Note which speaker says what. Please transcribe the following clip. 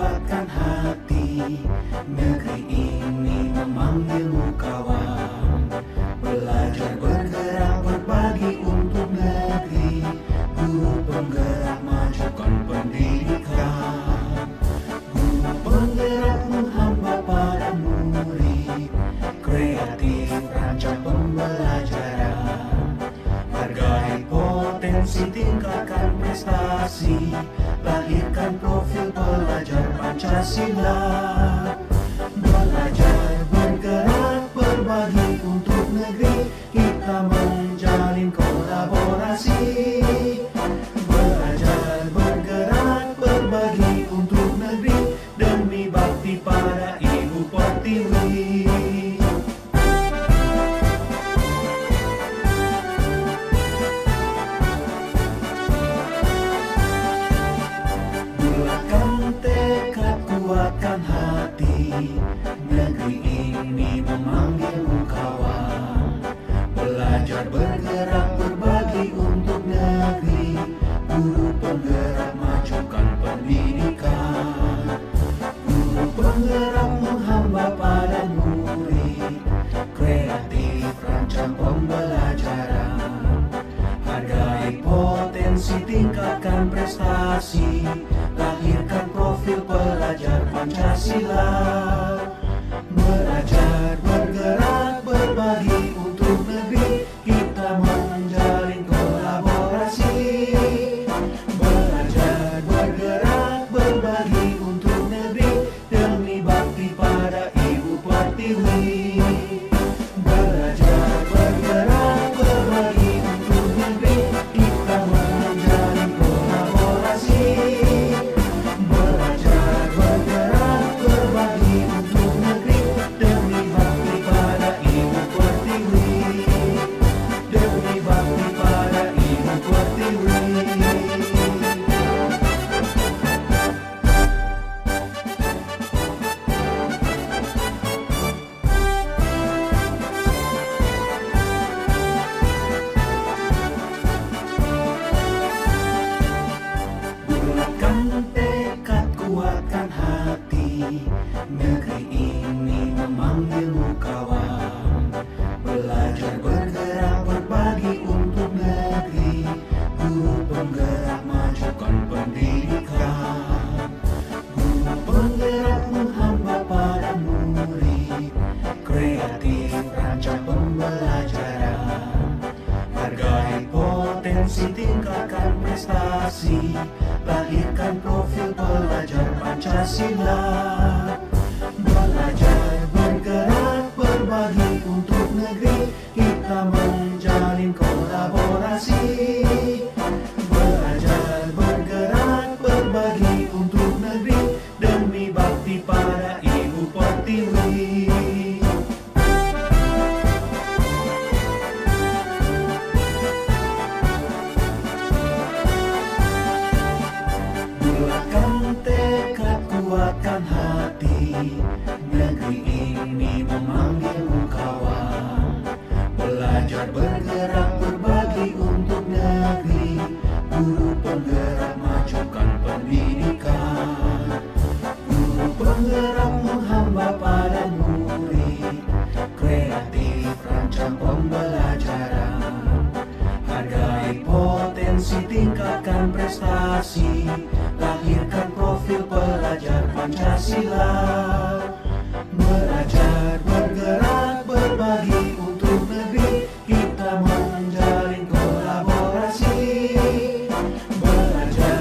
Speaker 1: kuatkan hati. Negeri ini memanggilmu kawan. Belajar bergerak berbagi untuk negeri. Guru penggerak majukan pendidikan. Guru penggerak menghamba pada murid. Kreatif rancang pembelajaran. Hargai potensi, tingkatkan prestasi. Lahirkan profil pelajar Pancasila. Belajar bergerak berbagi untuk negeri. Kita menjalin kolaborasi. Belajar bergerak berbagi untuk negeri. Demi bakti pada Ibu Pertiwi. Kuatkan hati, negeri ini memanggilmu kawan. Belajar bergerak berbagi untuk negeri. Guru penggerak majukan pendidikan. Guru penggerak menghamba pada murid. Kreatif rancang pembelajaran. Hargai potensi, tingkatkan prestasi. Lahirkan profil pelajar Pancasila. Belajar bergerak berbagi untuk negeri. Kita menjalin kolaborasi. Belajar bergerak berbagi untuk negeri. Demi bakti pada Ibu Pertiwi. Belajar bergerak berbagi untuk negeri. Kita menjalin kolaborasi. Belajar bergerak berbagi untuk negeri. Demi bakti pada Ibu Pertiwi. Demi bakti pada Ibu Pertiwi. Bulatkan tekad, kuatkan hati. Negeri ini memanggilmu kawan. Belajar bergerak berbagi untuk negeri. Guru penggerak majukan pendidikan. Guru penggerak menghamba pada murid. Kreatif rancang pembelajaran. Hargai potensi, tingkatkan prestasi. Lahirkan profil pelajar Pancasila. Belajar bergerak berbagi untuk negeri. Kita menjalin kolaborasi. Belajar bergerak berbagi untuk negeri. Demi bakti pada Ibu Pertiwi. Bulatkan tekad, kuatkan hati. Negeri ini memanggilmu kawan. Belajar bergerak berbagi untuk negeri. Guru penggerak majukan pendidikan. Guru penggerak menghamba pada murid. Kreatif rancang pembelajaran. Hargai potensi, tingkatkan prestasi. Lahirkan profil pelajar Pancasila. Belajar bergerak berbagi